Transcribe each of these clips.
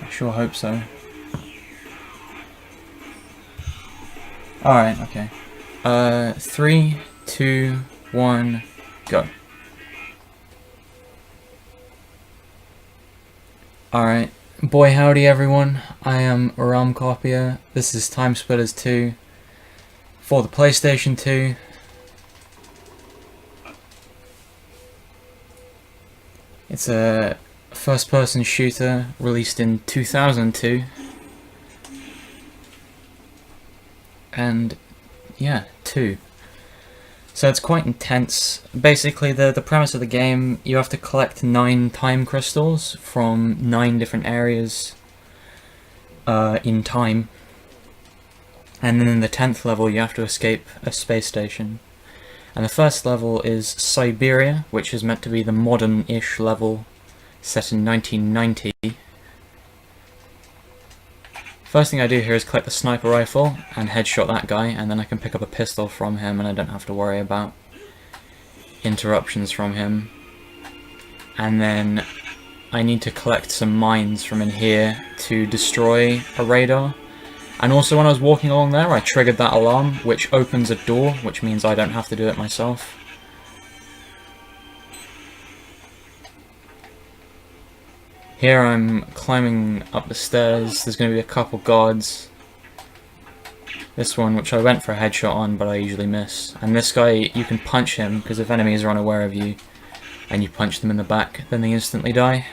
I sure hope so. Alright, okay. 3, 2, 1, go. Alright, boy howdy everyone, I am RealmCopier. This is TimeSplitters 2 for the PlayStation 2. It's a first-person shooter released in 2002. And yeah, 2. So it's quite intense. Basically, the premise of the game, you have to collect 9 time crystals from 9 different areas in time. And then in the 10th level, you have to escape a space station. And the first level is Siberia, which is meant to be the modern-ish level, set in 1990. First thing I do here is collect the sniper rifle and headshot that guy, and then I can pick up a pistol from him and I don't have to worry about interruptions from him. And then I need to collect some mines from in here to destroy a radar. And also when I was walking along there, I triggered that alarm, which opens a door, which means I don't have to do it myself. Here I'm climbing up the stairs. There's going to be a couple guards. This one, which I went for a headshot on, but I usually miss. And this guy, you can punch him, because if enemies are unaware of you, and you punch them in the back, then they instantly die.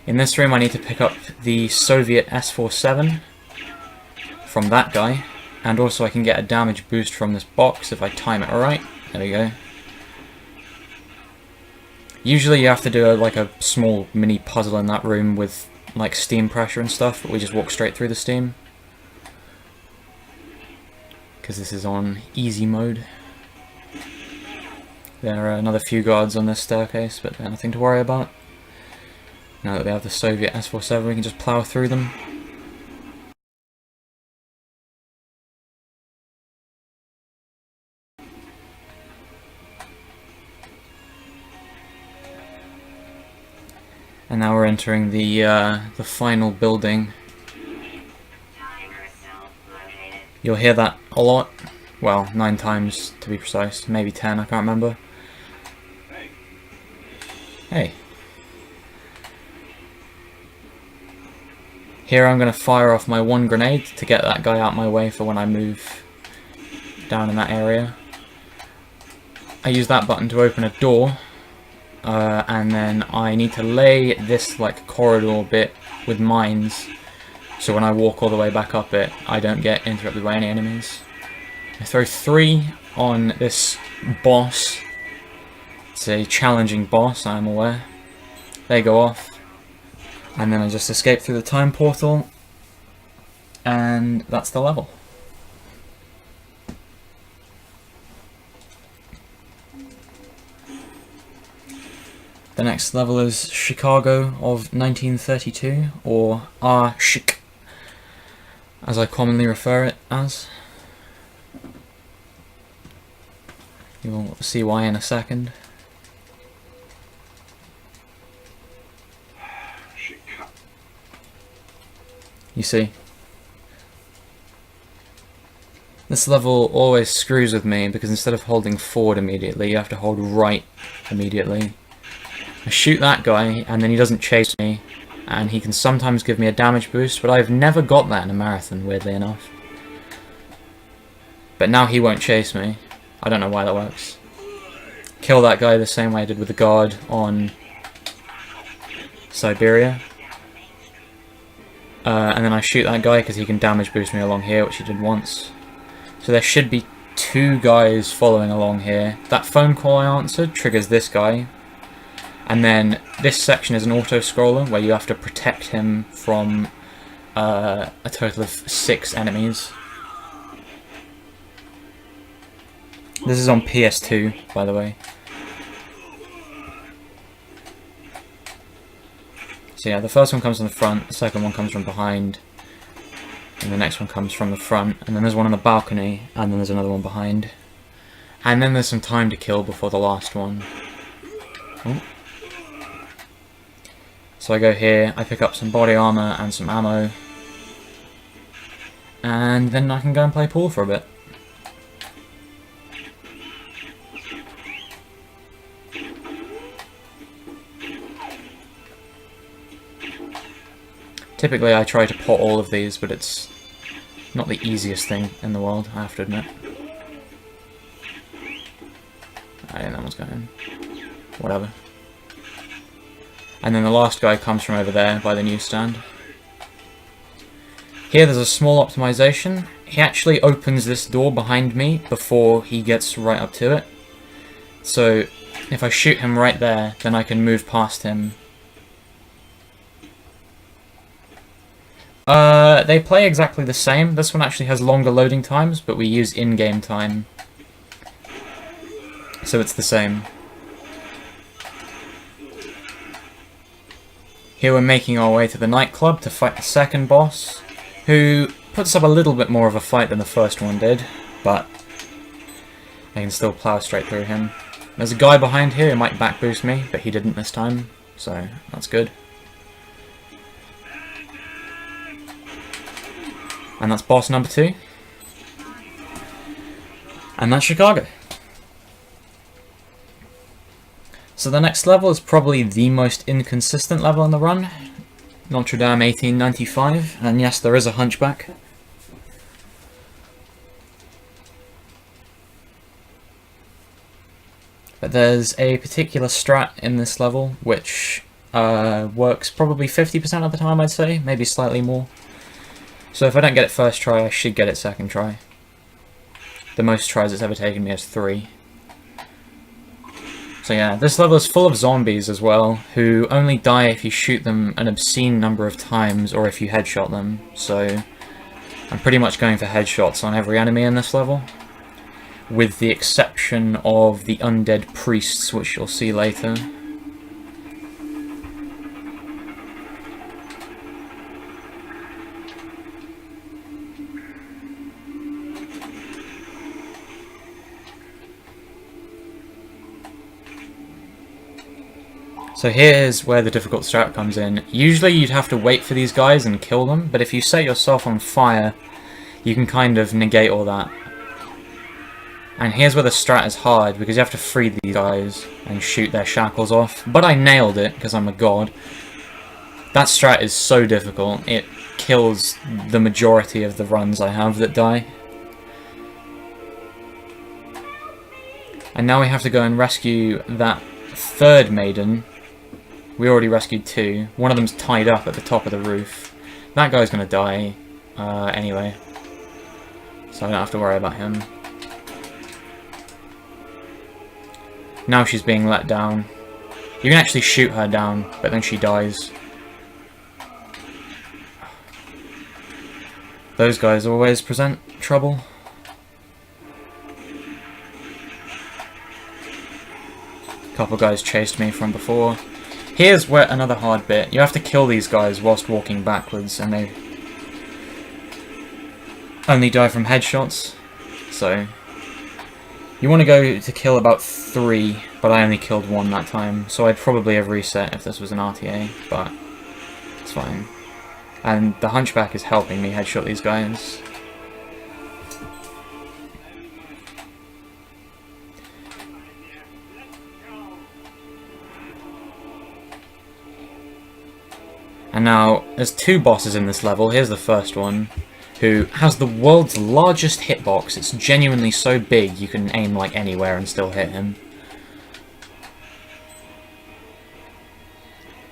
In this room I need to pick up the Soviet S-47 from that guy, and also I can get a damage boost from this box if I time it right. There we go. Usually you have to do like a small mini puzzle in that room with like steam pressure and stuff, but we just walk straight through the steam. Because this is on easy mode. There are another few guards on this staircase, but they're nothing to worry about. Now that we have the Soviet S-47, we can just plow through them. And now we're entering the final building. You'll hear that a lot. Well, 9 times to be precise. Maybe 10, I can't remember. Hey. Here I'm going to fire off my 1 grenade to get that guy out my way for when I move down in that area. I use that button to open a door. And then I need to lay this like corridor bit with mines, so when I walk all the way back up it, I don't get interrupted by any enemies. I throw 3 on this boss. It's a challenging boss, I'm aware. They go off, and then I just escape through the time portal, and that's the level. The next level is Chicago of 1932, or R-Chic, as I commonly refer it as. You'll see why in a second. You see. This level always screws with me, because instead of holding forward immediately, you have to hold right immediately. I shoot that guy, and then he doesn't chase me, and he can sometimes give me a damage boost, but I've never got that in a marathon, weirdly enough. But now he won't chase me. I don't know why that works. Kill that guy the same way I did with the guard on Siberia. And then I shoot that guy because he can damage boost me along here, which he did once. So there should be 2 guys following along here. That phone call I answered triggers this guy. And then this section is an auto-scroller where you have to protect him from a total of 6 enemies. This is on PS2, by the way. So yeah, the first one comes from the front, the second one comes from behind, and the next one comes from the front, and then there's one on the balcony, and then there's another one behind. And then there's some time to kill before the last one. Oh. So I go here, I pick up some body armor and some ammo, and then I can go and play pool for a bit. Typically I try to pot all of these, but it's not the easiest thing in the world, I have to admit. I didn't know what's going on. Whatever. And then the last guy comes from over there by the newsstand. Here there's a small optimization. He actually opens this door behind me before he gets right up to it. So if I shoot him right there, then I can move past him. They play exactly the same. This one actually has longer loading times, but we use in-game time. So it's the same. Here we're making our way to the nightclub to fight the second boss, who puts up a little bit more of a fight than the first one did, but I can still plow straight through him. There's a guy behind here who might back boost me, but he didn't this time, so that's good. And that's boss number 2. And that's Chicago. So the next level is probably the most inconsistent level in the run. Notre Dame 1895, and yes, there is a hunchback. But there's a particular strat in this level which works probably 50% of the time, I'd say, maybe slightly more. So if I don't get it first try, I should get it second try. The most tries it's ever taken me is 3. So yeah, this level is full of zombies as well, who only die if you shoot them an obscene number of times or if you headshot them. So I'm pretty much going for headshots on every enemy in this level, with the exception of the undead priests, which you'll see later. So here's where the difficult strat comes in. Usually you'd have to wait for these guys and kill them, but if you set yourself on fire, you can kind of negate all that. And here's where the strat is hard, because you have to free these guys and shoot their shackles off. But I nailed it, because I'm a god. That strat is so difficult, it kills the majority of the runs I have that die. And now we have to go and rescue that third maiden. We already rescued 2. One of them's tied up at the top of the roof. That guy's gonna die anyway, so I don't have to worry about him. Now she's being let down. You can actually shoot her down, but then she dies. Those guys always present trouble. A couple guys chased me from before. Here's where another hard bit. You have to kill these guys whilst walking backwards, and they only die from headshots. So you want to go to kill about 3, but I only killed 1 that time, so I'd probably have reset if this was an RTA, but it's fine. And the hunchback is helping me headshot these guys. And now, there's 2 bosses in this level. Here's the first one, who has the world's largest hitbox. It's genuinely so big you can aim like anywhere and still hit him.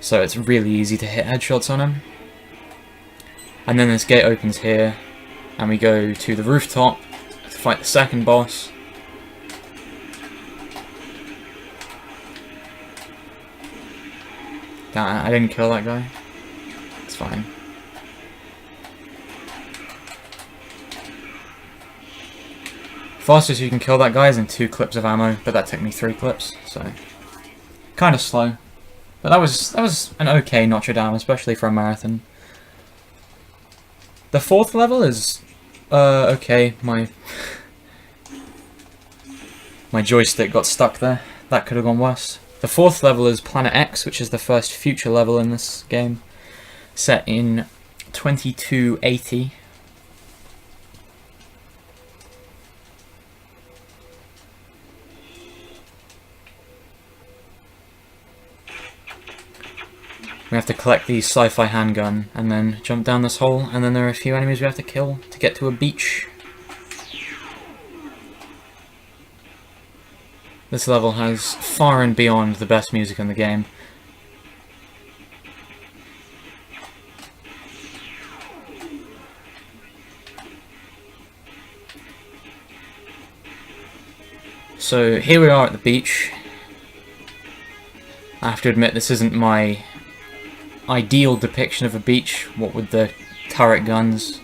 So it's really easy to hit headshots on him. And then this gate opens here, and we go to the rooftop to fight the second boss. I didn't kill that guy. It's fine. Fastest you can kill that guy is in 2 clips of ammo, but that took me 3 clips, so kind of slow. But that was an okay Notre Dame, especially for a marathon. The 4th level is okay. My joystick got stuck there. That could have gone worse. The fourth level is Planet X, which is the first future level in this game, set in 2280. We have to collect the sci-fi handgun and then jump down this hole, and then there are a few enemies we have to kill to get to a beach. This level has far and beyond the best music in the game. So here we are at the beach. I have to admit this isn't my ideal depiction of a beach, what with the turret guns.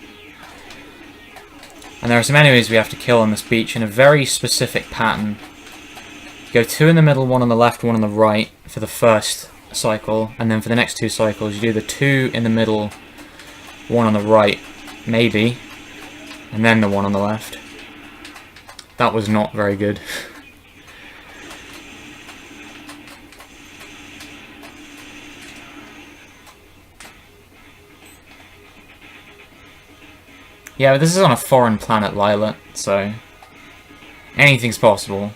And there are some enemies we have to kill on this beach in a very specific pattern. You go 2 in the middle, 1 on the left, 1 on the right for the first cycle, and then for the next 2 cycles you do the 2 in the middle, 1 on the right, maybe, and then the 1 on the left. That was not very good. Yeah, but this is on a foreign planet, Lilith, so anything's possible.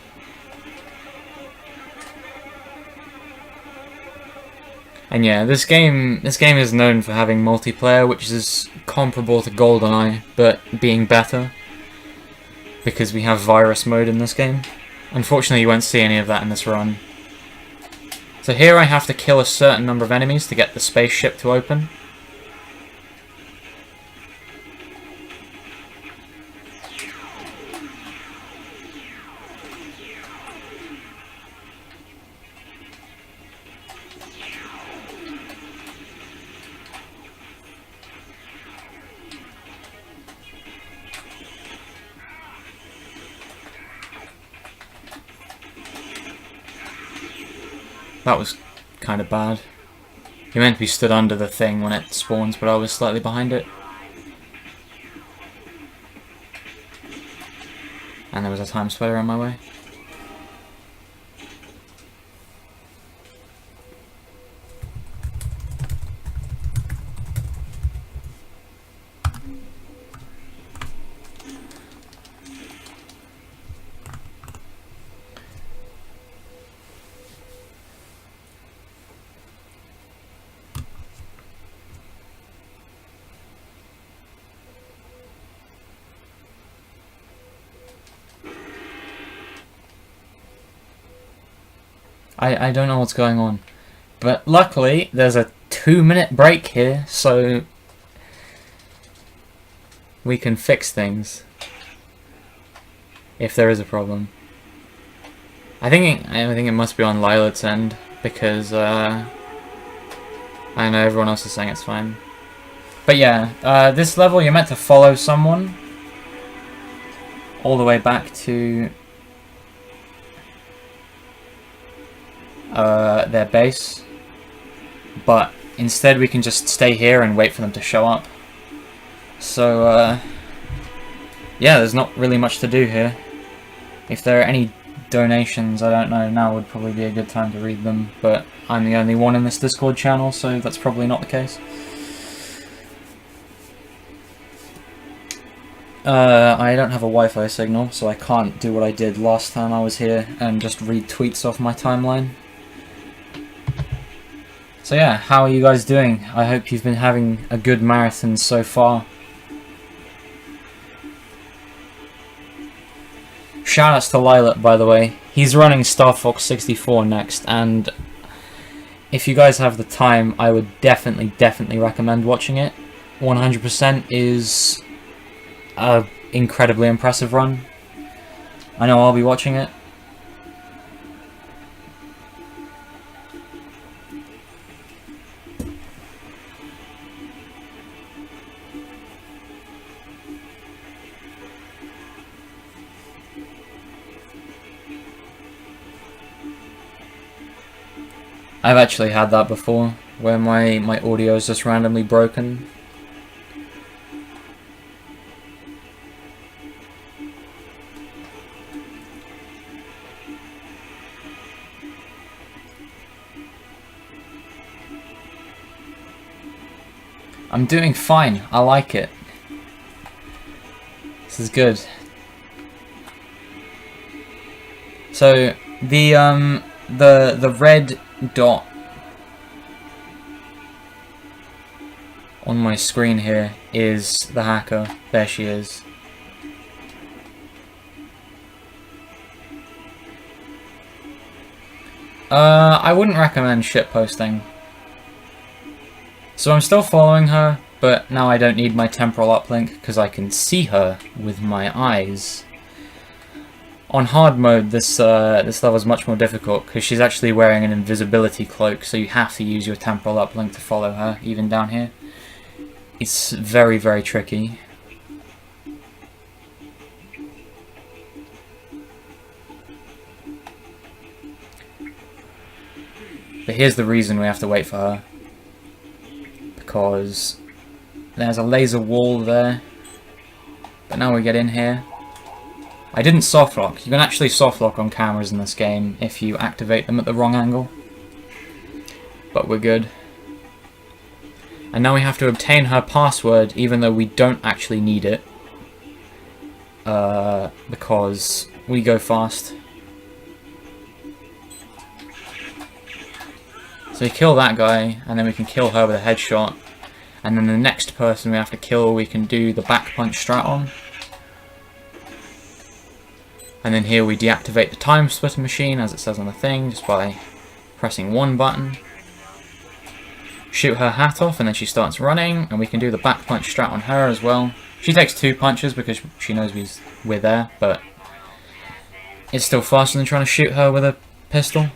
And yeah, this game is known for having multiplayer, which is comparable to GoldenEye, but being better, because we have virus mode in this game. Unfortunately, you won't see any of that in this run. So here I have to kill a certain number of enemies to get the spaceship to open. That was kind of bad. You're meant to be stood under the thing when it spawns, but I was slightly behind it. And there was a TimeSplitter on my way. I don't know what's going on, but luckily there's a 2-minute break here, so we can fix things if there is a problem. I think it must be on Lilith's end, because I know everyone else is saying it's fine. But yeah, this level you're meant to follow someone all the way back to their base, but instead we can just stay here and wait for them to show up. So yeah, there's not really much to do here. If there are any donations, I don't know, now would probably be a good time to read them, but I'm the only one in this Discord channel, so that's probably not the case. I don't have a Wi-Fi signal, so I can't do what I did last time I was here and just read tweets off my timeline. So yeah, how are you guys doing? I hope you've been having a good marathon so far. Shoutouts to Lilith, by the way. He's running Star Fox 64 next, and if you guys have the time, I would definitely recommend watching it. 100% is an incredibly impressive run. I know I'll be watching it. I've actually had that before, where my audio is just randomly broken. I'm doing fine. I like it. This is good. So the red dot on my screen here is the hacker. There she is. I wouldn't recommend shitposting. So I'm still following her, but now I don't need my temporal uplink because I can see her with my eyes. On hard mode, this level is much more difficult because she's actually wearing an invisibility cloak, so you have to use your temporal uplink to follow her, even down here. It's very, very tricky. But here's the reason we have to wait for her. Because there's a laser wall there. But now we get in here. I didn't softlock. You can actually softlock on cameras in this game if you activate them at the wrong angle. But we're good. And now we have to obtain her password even though we don't actually need it. Because we go fast. So we kill that guy, and then we can kill her with a headshot. And then the next person we have to kill, we can do the back punch strat on. And then here we deactivate the TimeSplitter machine, as it says on the thing, just by pressing one button. Shoot her hat off, and then she starts running, and we can do the back punch strat on her as well. She takes 2 punches because she knows we're there, but it's still faster than trying to shoot her with a pistol.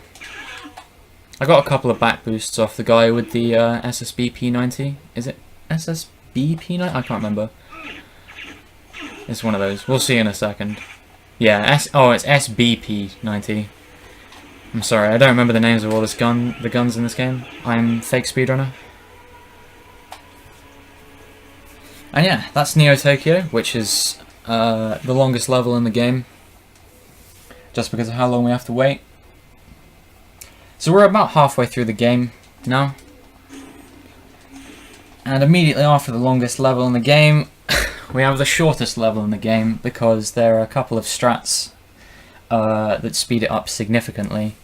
I got a couple of back boosts off the guy with the SSB P90. Is it SSB P90? I can't remember. It's one of those. We'll see in a second. Yeah, it's SBP90. I'm sorry, I don't remember the names of all the guns in this game. I'm fake speedrunner. And yeah, that's Neo Tokyo, which is the longest level in the game. Just because of how long we have to wait. So we're about halfway through the game now. And immediately after the longest level in the game, we have the shortest level in the game because there are a couple of strats that speed it up significantly.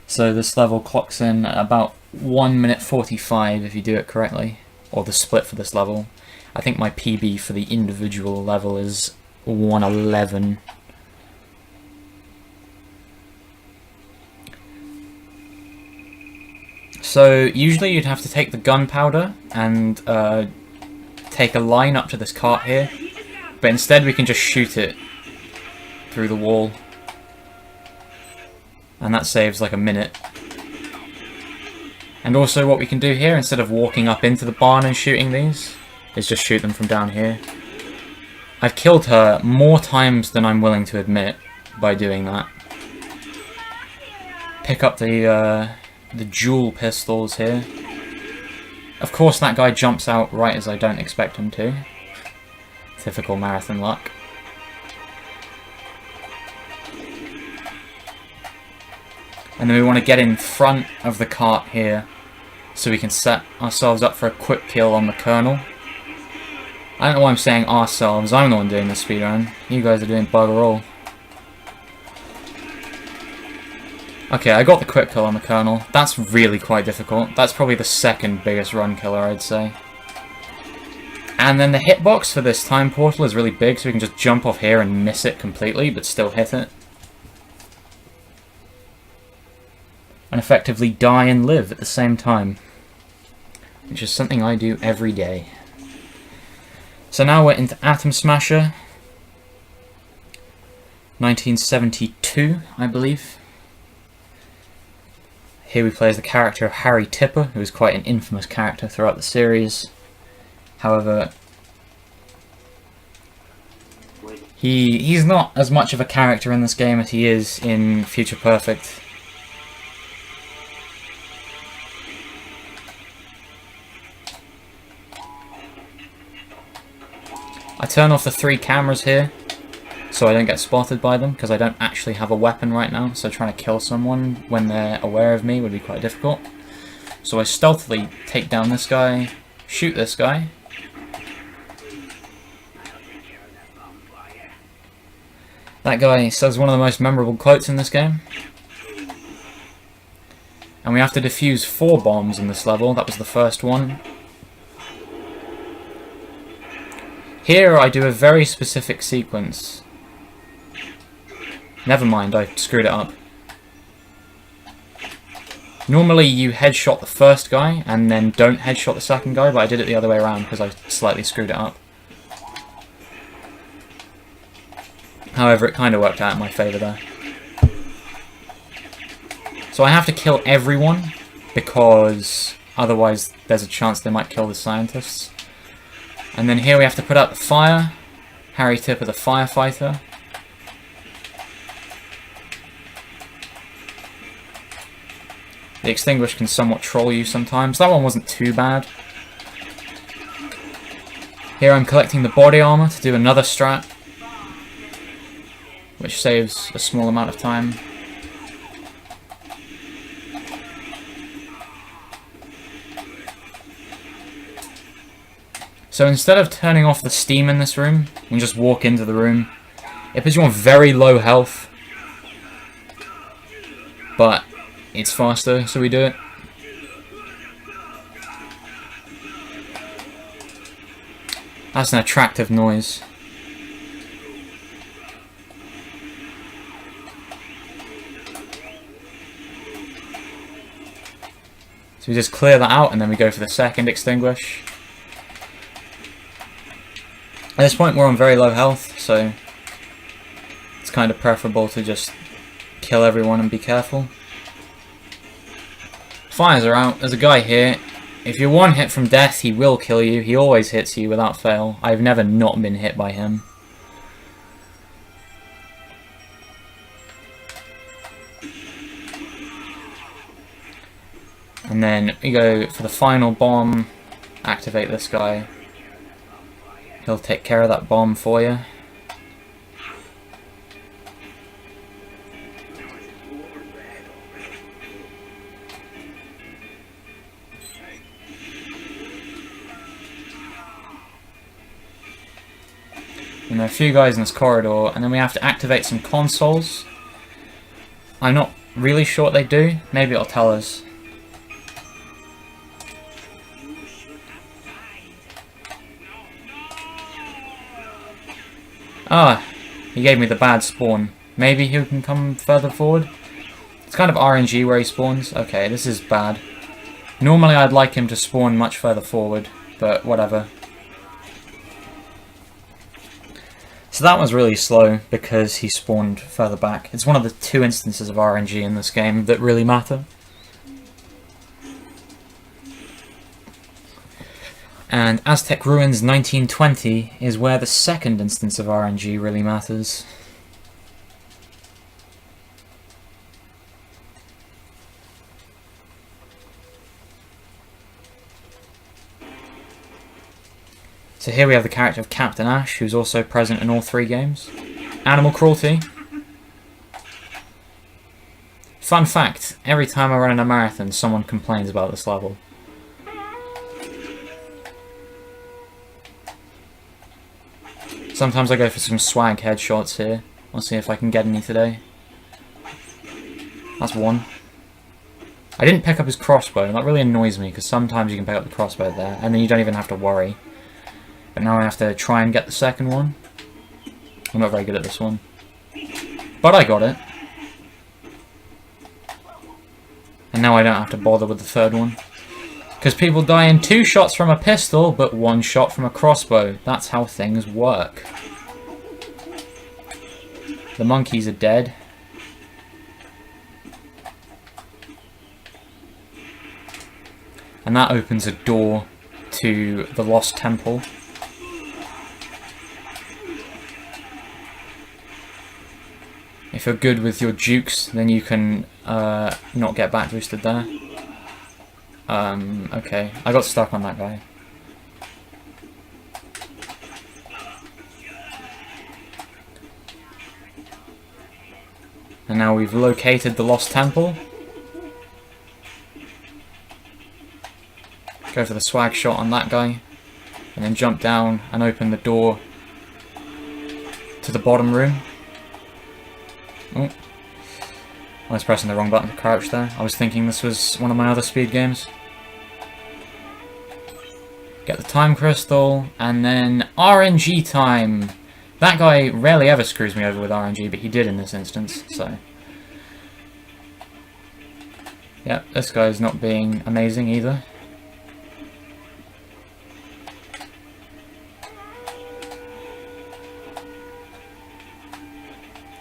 So this level clocks in at about 1 minute 45 if you do it correctly, or the split for this level. I think my PB for the individual level is 1:11. So usually you'd have to take the gunpowder and take a line up to this cart here, but instead we can just shoot it through the wall, and that saves like a minute. And also what we can do here, instead of walking up into the barn and shooting these, is just shoot them from down here. I've killed her more times than I'm willing to admit by doing that. Pick up the dual pistols here. Of course that guy jumps out right as I don't expect him to. Typical marathon luck. And then we want to get in front of the cart here so we can set ourselves up for a quick kill on the Colonel. I don't know why I'm saying ourselves, I'm the one doing the speedrun. You guys are doing bugger all. Okay, I got the quick kill on the Colonel. That's really quite difficult. That's probably the second biggest run killer, I'd say. And then the hitbox for this time portal is really big, so we can just jump off here and miss it completely, but still hit it. And effectively die and live at the same time. Which is something I do every day. So now we're into Atom Smasher. 1972, I believe. Here we play as the character of Harry Tipper, who is quite an infamous character throughout the series. However, he's not as much of a character in this game as he is in Future Perfect. I turn off the 3 cameras here, so I don't get spotted by them, because I don't actually have a weapon right now, so trying to kill someone when they're aware of me would be quite difficult. So I stealthily take down this guy, shoot this guy. That guy says one of the most memorable quotes in this game. And we have to defuse 4 bombs in this level. That was the first one. Here I do a very specific sequence. Never mind, I screwed it up. Normally you headshot the first guy and then don't headshot the second guy, but I did it the other way around because I slightly screwed it up. However, it kind of worked out in my favour there. So I have to kill everyone because otherwise there's a chance they might kill the scientists. And then here we have to put out the fire. Harry Tipper the firefighter. The extinguish can somewhat troll you sometimes. That one wasn't too bad. Here I'm collecting the body armor to do another strat, which saves a small amount of time. So instead of turning off the steam in this room, you can just walk into the room. It puts you on very low health, but it's faster, so we do it. That's an attractive noise. So we just clear that out and then we go for the second extinguish. At this point we're on very low health, so it's kind of preferable to just kill everyone and be careful. Fires are out. There's a guy here. If you're one hit from death, he will kill you. He always hits you without fail. I've never not been hit by him. And then we go for the final bomb. Activate this guy. He'll take care of that bomb for you. And there are a few guys in this corridor, and then we have to activate some consoles. I'm not really sure what they do. Maybe it'll tell us. Ah, he gave me the bad spawn. Maybe he can come further forward? It's kind of RNG where he spawns. Okay, this is bad. Normally I'd like him to spawn much further forward, but whatever. So that was really slow because he spawned further back. It's one of the 2 instances of RNG in this game that really matter. And Aztec Ruins 1920 is where the second instance of RNG really matters. So here we have the character of Captain Ash, who's also present in all 3 games. Animal cruelty. Fun fact, every time I run in a marathon, someone complains about this level. Sometimes I go for some swag headshots here. I'll see if I can get any today. That's one. I didn't pick up his crossbow, and that really annoys me, because sometimes you can pick up the crossbow there, and then you don't even have to worry. But now I have to try and get the second one. I'm not very good at this one. But I got it. And now I don't have to bother with the third one. Because people die in 2 shots from a pistol, but 1 shot from a crossbow. That's how things work. The monkeys are dead. And that opens a door to the Lost Temple. If you're good with your jukes, then you can not get back boosted there. Okay, I got stuck on that guy. And now we've located the Lost Temple. Go for the swag shot on that guy. And then jump down and open the door to the bottom room. Oh. I was pressing the wrong button to crouch there. I was thinking this was one of my other speed games. Get the time crystal, and then RNG time! That guy rarely ever screws me over with RNG, but he did in this instance, so... Yep, this guy's not being amazing either.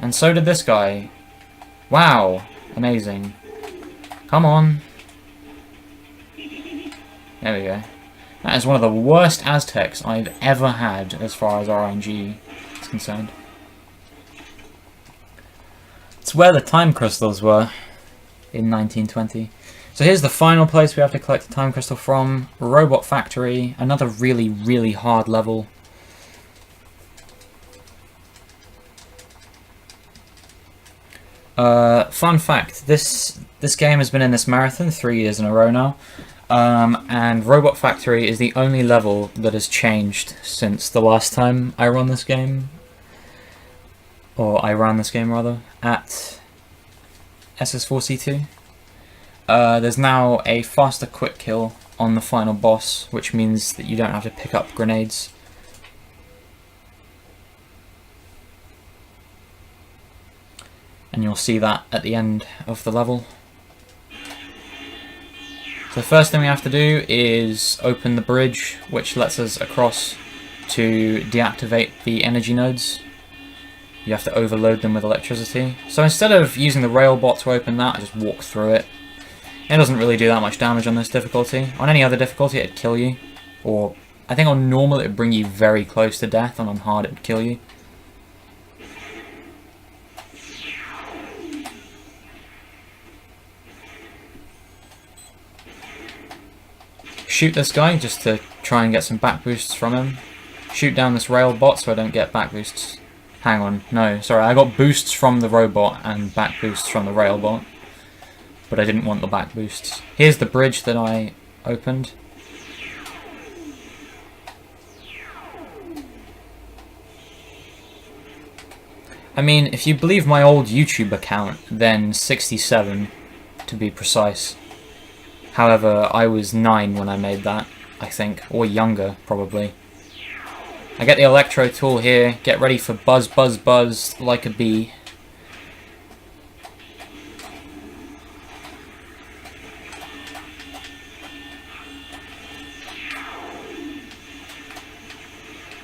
And so did this guy. Wow, amazing. Come on. There we go. That is one of the worst Aztecs I've ever had as far as RNG is concerned. It's where the time crystals were in 1920. So here's the final place we have to collect the time crystal from. Robot Factory, another really, really hard level. Fun fact, this game has been in this marathon 3 years in a row now. And Robot Factory is the only level that has changed since the last time I run this game. Or I ran this game, rather, at SS4C2. There's now a faster quick kill on the final boss, which means that you don't have to pick up grenades. And you'll see that at the end of the level. So the first thing we have to do is open the bridge, which lets us across to deactivate the energy nodes. You have to overload them with electricity. So instead of using the rail bot to open that, I just walk through it. It doesn't really do that much damage on this difficulty. On any other difficulty it'd kill you. Or I think on normal it'd bring you very close to death, and on hard it'd kill you. Shoot this guy just to try and get some back boosts from him. Shoot down this rail bot so I don't get back boosts. Hang on, no, sorry, I got boosts from the robot and back boosts from the rail bot. But I didn't want the back boosts. Here's the bridge that I opened. I mean, if you believe my old YouTube account, then 67 to be precise. However, I was 9 when I made that, I think, or younger, probably. I get the electro tool here, get ready for buzz, buzz, buzz, like a bee.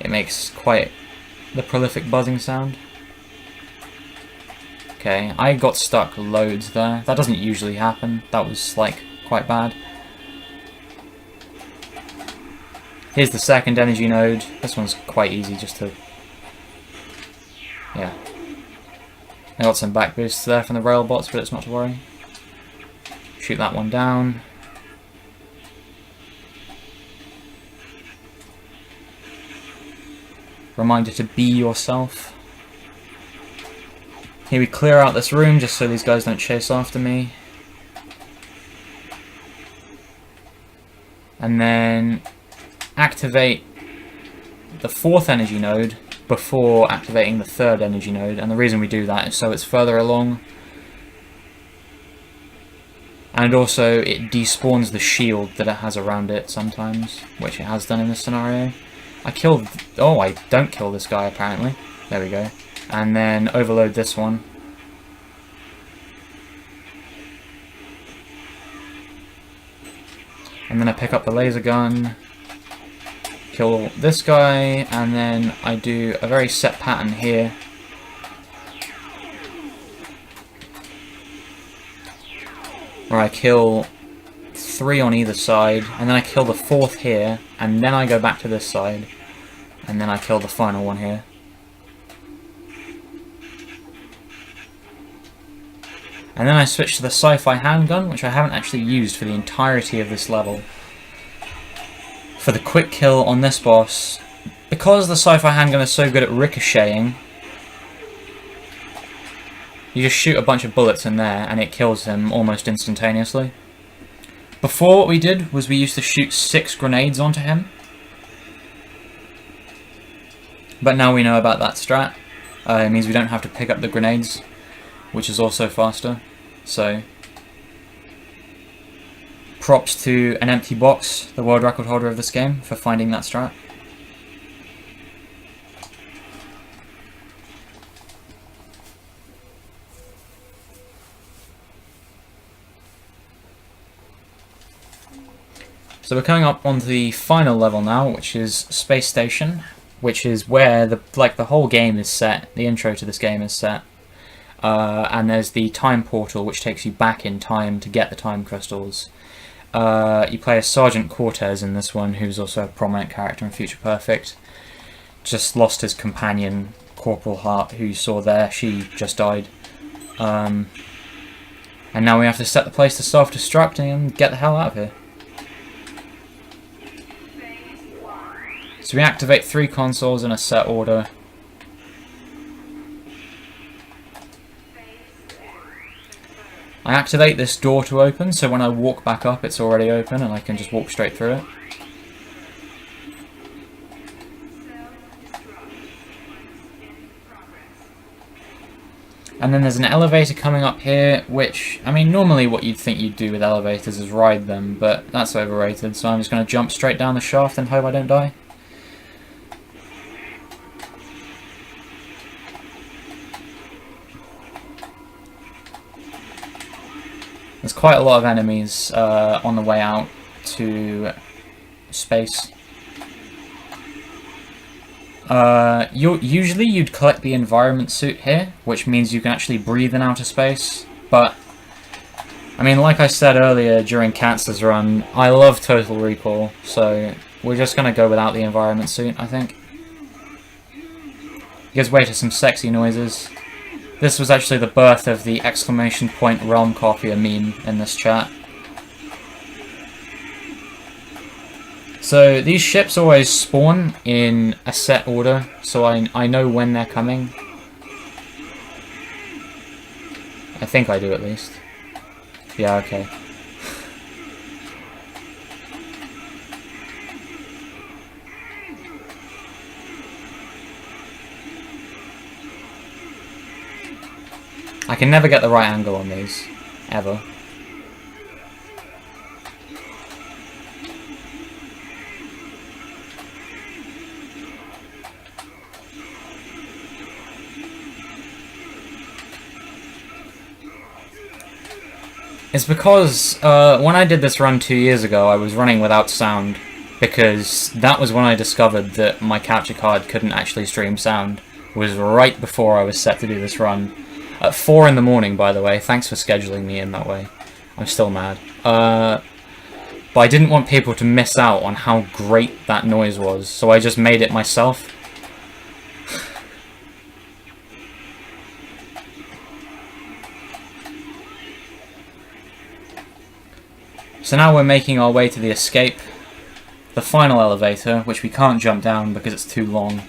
It makes quite the prolific buzzing sound. Okay, I got stuck loads there. That doesn't usually happen. That was, like, quite bad. Here's the second energy node. This one's quite easy just to... yeah. I got some back boosts there from the rail bots, but it's not to worry. Shoot that one down. Reminder to be yourself. Here we clear out this room just so these guys don't chase after me. And then activate the 4th energy node before activating the 3rd energy node. And the reason we do that is so it's further along. And also it despawns the shield that it has around it sometimes, which it has done in this scenario. I killed... oh, I don't kill this guy apparently. There we go. And then overload this one. And then I pick up the laser gun, kill this guy, and then I do a very set pattern here. Where I kill 3 on either side, and then I kill the 4th here, and then I go back to this side, and then I kill the final one here. And then I switch to the sci-fi handgun, which I haven't actually used for the entirety of this level. For the quick kill on this boss, because the sci-fi handgun is so good at ricocheting, you just shoot a bunch of bullets in there and it kills him almost instantaneously. Before, what we did was we used to shoot 6 grenades onto him. But now we know about that strat. It means we don't have to pick up the grenades, which is also faster. So, props to An Empty Box, the world record holder of this game, for finding that strat. So we're coming up on the final level now, which is Space Station, which is where the whole game is set. The intro to this game is set, and there's the time portal, which takes you back in time to get the time crystals. You play as Sergeant Cortez in this one, who's also a prominent character in Future Perfect. Just lost his companion, Corporal Hart, who you saw there. She just died. And now we have to set the place to self-destruct and get the hell out of here. So we activate 3 consoles in a set order. I activate this door to open, so when I walk back up it's already open and I can just walk straight through it. And then there's an elevator coming up here, which, I mean, normally what you'd think you'd do with elevators is ride them, but that's overrated, so I'm just going to jump straight down the shaft and hope I don't die. There's quite a lot of enemies on the way out to space. Usually you'd collect the environment suit here, which means you can actually breathe in outer space, but I mean, like I said earlier during Katz's run, I love Total Recall, so we're just going to go without the environment suit, I think. Gives way to some sexy noises. This was actually the birth of the exclamation point RealmCopier meme in this chat. So these ships always spawn in a set order, so I know when they're coming. I think I do at least. Yeah, okay. I can never get the right angle on these, ever. It's because when I did this run 2 years ago, I was running without sound, because that was when I discovered that my capture card couldn't actually stream sound. It was right before I was set to do this run. At 4 in the morning, by the way. Thanks for scheduling me in that way. I'm still mad. But I didn't want people to miss out on how great that noise was, so I just made it myself. So now we're making our way to the escape. The final elevator, which we can't jump down because it's too long.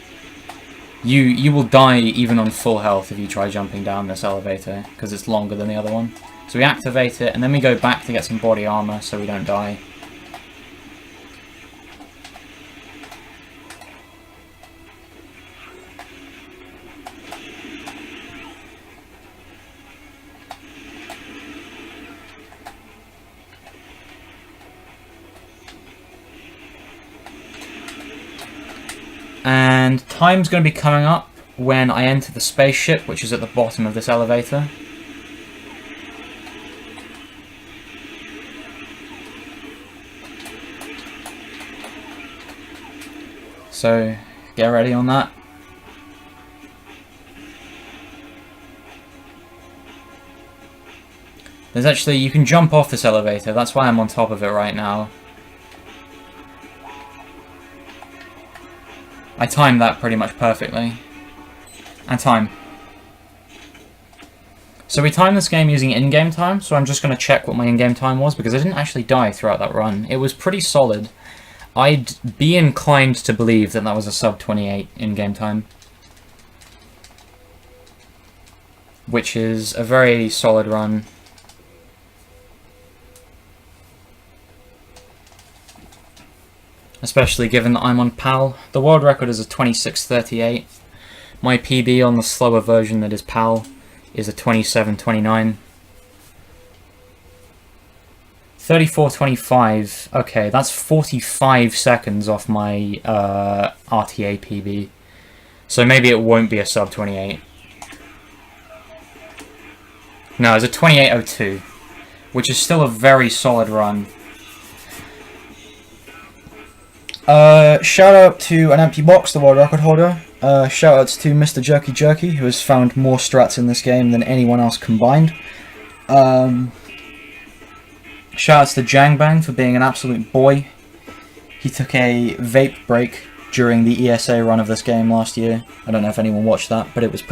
You will die even on full health if you try jumping down this elevator, because it's longer than the other one. So we activate it, and then we go back to get some body armor so we don't die. And time's going to be coming up when I enter the spaceship, which is at the bottom of this elevator. So, get ready on that. There's actually, you can jump off this elevator, that's why I'm on top of it right now. I timed that pretty much perfectly. And time. So we timed this game using in-game time, so I'm just going to check what my in-game time was, because I didn't actually die throughout that run. It was pretty solid. I'd be inclined to believe that that was a sub 28 in-game time. Which is a very solid run. especially given that I'm on PAL. The world record is a 26:38. My PB on the slower version that is PAL is a 27:29. 34:25. Okay, that's 45 seconds off my RTA PB. So maybe it won't be a sub 28. No, it's a 28:02, which is still a very solid run. Shout out to an empty box, the world record holder. Shout outs to Mr. Jerky Jerky, who has found more strats in this game than anyone else combined. Shout outs to Jangbang for being an absolute boy. He took a vape break during the ESA run of this game last year. I don't know if anyone watched that, but it was pretty